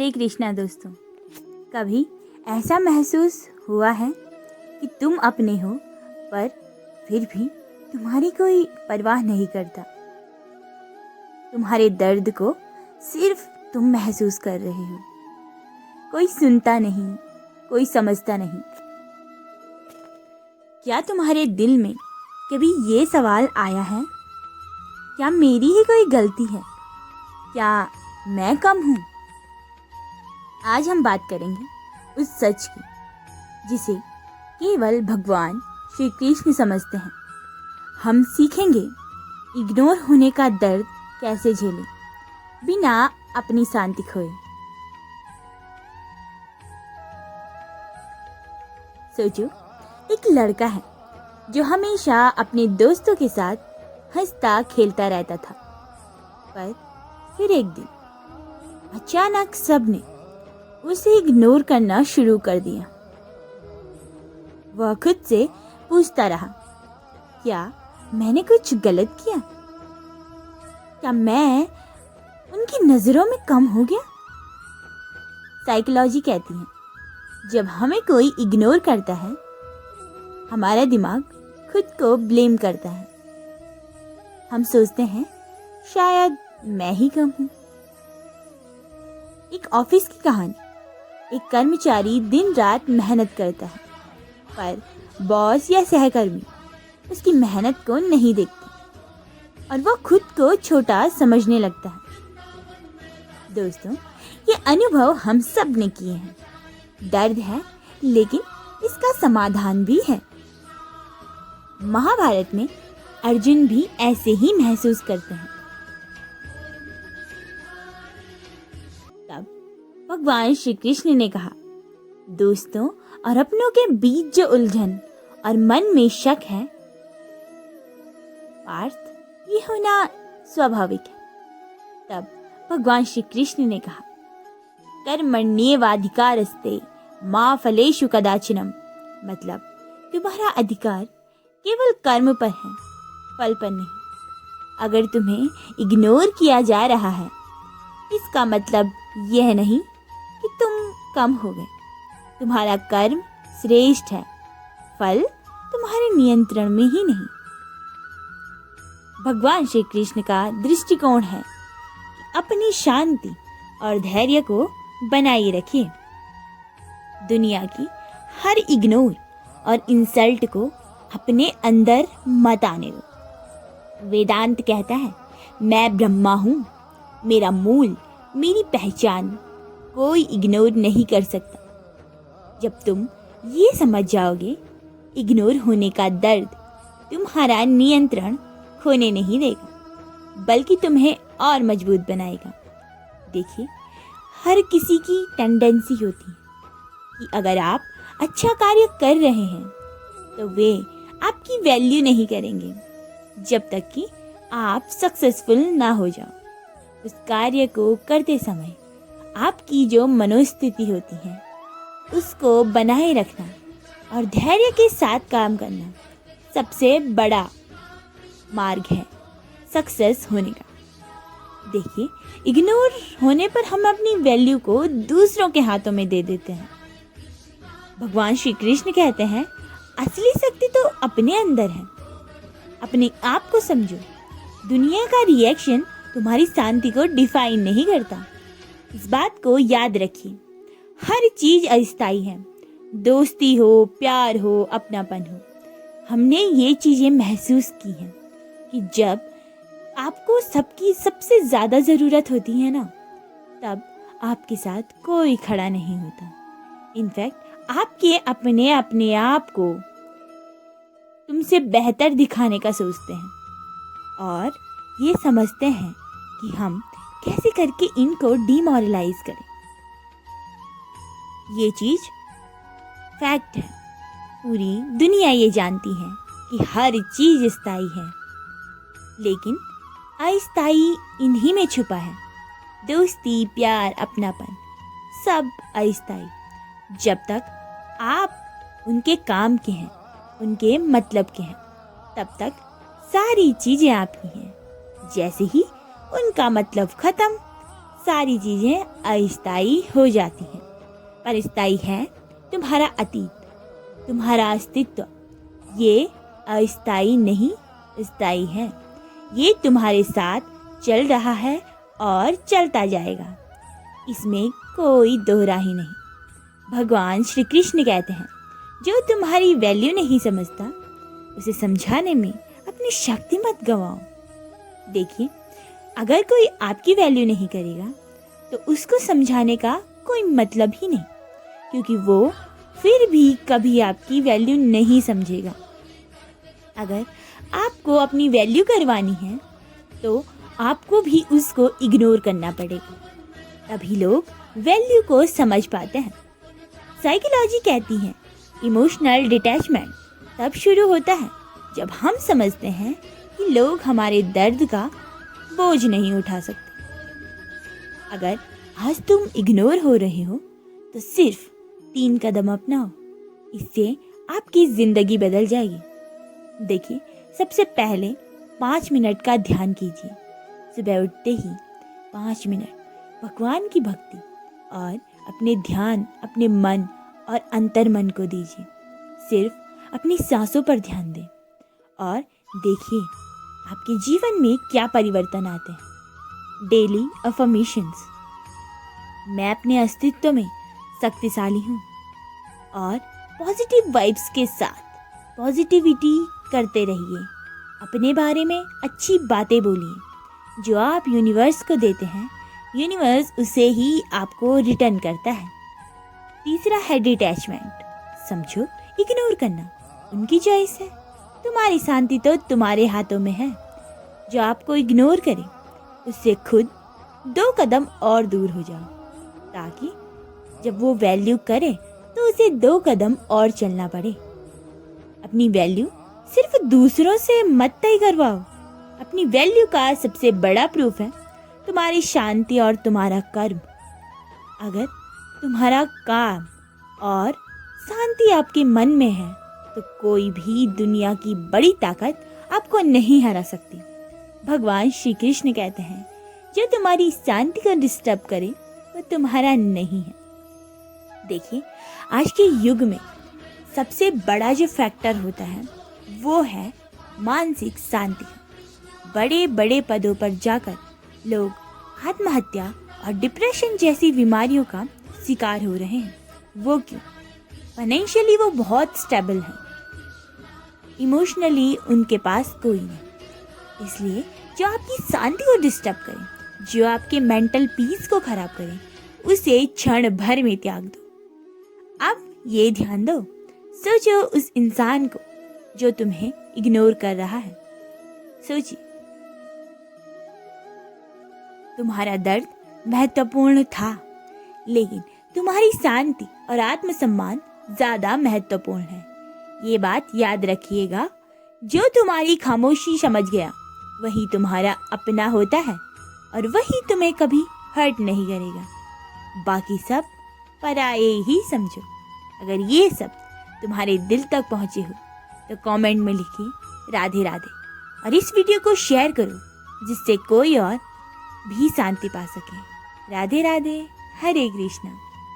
हरे कृष्णा दोस्तों। कभी ऐसा महसूस हुआ है कि तुम अपने हो पर फिर भी तुम्हारी कोई परवाह नहीं करता। तुम्हारे दर्द को सिर्फ तुम महसूस कर रहे हो, कोई सुनता नहीं, कोई समझता नहीं। क्या तुम्हारे दिल में कभी ये सवाल आया है, क्या मेरी ही कोई गलती है? क्या मैं कम हूँ? आज हम बात करेंगे उस सच की जिसे केवल भगवान श्री कृष्ण समझते हैं। हम सीखेंगे इग्नोर होने का दर्द कैसे झेलें बिना अपनी शांति खोए। सोचो, एक लड़का है जो हमेशा अपने दोस्तों के साथ हंसता खेलता रहता था, पर फिर एक दिन अचानक सबने उसे इग्नोर करना शुरू कर दिया। वह खुद से पूछता रहा, क्या मैंने कुछ गलत किया? क्या मैं उनकी नजरों में कम हो गया? साइकोलॉजी कहती है, जब हमें कोई इग्नोर करता है हमारा दिमाग खुद को ब्लेम करता है। हम सोचते हैं शायद मैं ही कम हूं। एक ऑफिस की कहानी। एक कर्मचारी दिन रात मेहनत करता है, पर बॉस या सहकर्मी उसकी मेहनत को नहीं देखते और वो खुद को छोटा समझने लगता है। दोस्तों, ये अनुभव हम सब ने किए हैं। दर्द है, लेकिन इसका समाधान भी है। महाभारत में अर्जुन भी ऐसे ही महसूस करते हैं। तब भगवान श्री कृष्ण ने कहा, दोस्तों और अपनों के बीच जो उलझन और मन में शक है पार्थ, ये होना स्वाभाविक है। तब भगवान श्री कृष्ण ने कहा, कर्मण्येवाधिकारस्ते मा फलेषु कदाचिनम। मतलब तुम्हारा अधिकार केवल कर्म पर है, फल पर नहीं। अगर तुम्हें इग्नोर किया जा रहा है इसका मतलब यह नहीं कि तुम कम हो गए। तुम्हारा कर्म श्रेष्ठ है, फल तुम्हारे नियंत्रण में ही नहीं। भगवान श्री कृष्ण का दृष्टिकोण है कि अपनी शांति और धैर्य को बनाए रखिए। दुनिया की हर इग्नोर और इंसल्ट को अपने अंदर मत आने दो। वेदांत कहता है, मैं ब्रह्मा हूं, मेरा मूल, मेरी पहचान कोई इग्नोर नहीं कर सकता। जब तुम ये समझ जाओगे, इग्नोर होने का दर्द तुम्हारा नियंत्रण खोने नहीं देगा, बल्कि तुम्हें और मजबूत बनाएगा। देखिए, हर किसी की टेंडेंसी होती है कि अगर आप अच्छा कार्य कर रहे हैं तो वे आपकी वैल्यू नहीं करेंगे जब तक कि आप सक्सेसफुल ना हो जाओ। उस कार्य को करते समय आपकी जो मनोस्थिति होती है उसको बनाए रखना और धैर्य के साथ काम करना सबसे बड़ा मार्ग है सक्सेस होने का। देखिए, इग्नोर होने पर हम अपनी वैल्यू को दूसरों के हाथों में दे देते हैं। भगवान श्री कृष्ण कहते हैं, असली शक्ति तो अपने अंदर है। अपने आप को समझो। दुनिया का रिएक्शन तुम्हारी शांति को डिफाइन नहीं करता। इस बात को याद रखिए। हर चीज अस्थायी है, दोस्ती हो, प्यार हो, अपनापन हो। हमने ये चीजें महसूस की हैं कि जब आपको सबकी सबसे ज्यादा जरूरत होती है ना, तब आपके साथ कोई खड़ा नहीं होता। इनफैक्ट आपके अपने आप को तुमसे बेहतर दिखाने का सोचते हैं और ये समझते हैं कि हम कैसे करके इनको डिमोरलाइज करें। ये चीज फैक्ट है। पूरी दुनिया ये जानती है कि हर चीज स्थायी है, लेकिन अस्थायी इन्हीं में छुपा है। दोस्ती, प्यार, अपनापन सब अस्थायी। जब तक आप उनके काम के हैं, उनके मतलब के हैं, तब तक सारी चीजें आपकी हैं। जैसे ही उनका मतलब खत्म, सारी चीजें अस्थायी हो जाती हैं, पर स्थायी है तुम्हारा अतीत, तुम्हारा अस्तित्व। ये अस्थायी नहीं, स्थायी है। ये तुम्हारे साथ चल रहा है और चलता जाएगा, इसमें कोई दोहराही नहीं। भगवान श्री कृष्ण कहते हैं, जो तुम्हारी वैल्यू नहीं समझता उसे समझाने में अपनी शक्ति मत गंवाओ। देखिए, अगर कोई आपकी वैल्यू नहीं करेगा तो उसको समझाने का कोई मतलब ही नहीं, क्योंकि वो फिर भी कभी आपकी वैल्यू नहीं समझेगा। अगर आपको अपनी वैल्यू करवानी है तो आपको भी उसको इग्नोर करना पड़ेगा, तभी लोग वैल्यू को समझ पाते हैं। साइकोलॉजी कहती है इमोशनल डिटैचमेंट तब शुरू होता है जब हम समझते हैं कि लोग हमारे दर्द का बोझ नहीं उठा सकते। अगर आज तुम इग्नोर हो रहे हो तो सिर्फ 3 कदम अपनाओ, इससे आपकी जिंदगी बदल जाएगी। देखिए, सबसे पहले 5 मिनट का ध्यान कीजिए। सुबह उठते ही 5 मिनट भगवान की भक्ति और अपने ध्यान अपने मन और अंतर्मन को दीजिए। सिर्फ अपनी सांसों पर ध्यान दें और देखिए आपके जीवन में क्या परिवर्तन आते हैं। डेली अफर्मेशंस, मैं अपने अस्तित्व में शक्तिशाली हूँ, और पॉजिटिव वाइब्स के साथ पॉजिटिविटी करते रहिए। अपने बारे में अच्छी बातें बोलिए। जो आप यूनिवर्स को देते हैं, यूनिवर्स उसे ही आपको रिटर्न करता है। तीसरा है डिटैचमेंट। समझो, इग्नोर करना उनकी चॉइस है, तुम्हारी शांति तो तुम्हारे हाथों में है। जो आपको इग्नोर करे उससे खुद 2 कदम और दूर हो जाओ, ताकि जब वो वैल्यू करे तो उसे 2 कदम और चलना पड़े। अपनी वैल्यू सिर्फ दूसरों से मत तय करवाओ। अपनी वैल्यू का सबसे बड़ा प्रूफ है तुम्हारी शांति और तुम्हारा कर्म। अगर तुम्हारा काम और शांति आपके मन में है तो कोई भी दुनिया की बड़ी ताकत आपको नहीं हरा सकती। भगवान श्री कृष्ण कहते हैं, जो तुम्हारी शांति को डिस्टर्ब करे वो तुम्हारा नहीं है। देखिए, आज के युग में सबसे बड़ा जो फैक्टर होता है वो है मानसिक शांति। बड़े बड़े पदों पर जाकर लोग आत्महत्या और डिप्रेशन जैसी बीमारियों का शिकार हो रहे हैं। वो क्यों? फाइनेंशियली वो बहुत स्टेबल है, इमोशनली उनके पास कोई नहीं। इसलिए जो आपकी शांति को डिस्टर्ब करे, जो आपके मेंटल पीस को खराब करे, उसे क्षण भर में त्याग दो। अब ये ध्यान दो, सोचो उस इंसान को जो तुम्हें इग्नोर कर रहा है। सोचिए, तुम्हारा दर्द महत्वपूर्ण था, लेकिन तुम्हारी शांति और आत्मसम्मान ज्यादा महत्वपूर्ण है। ये बात याद रखिएगा, जो तुम्हारी खामोशी समझ गया वही तुम्हारा अपना होता है, और वही तुम्हें कभी हर्ट नहीं करेगा। बाकी सब पराये ही समझो। अगर ये सब तुम्हारे दिल तक पहुंचे हो तो कमेंट में लिखिए राधे राधे, और इस वीडियो को शेयर करो जिससे कोई और भी शांति पा सके। राधे राधे, हरे कृष्णा।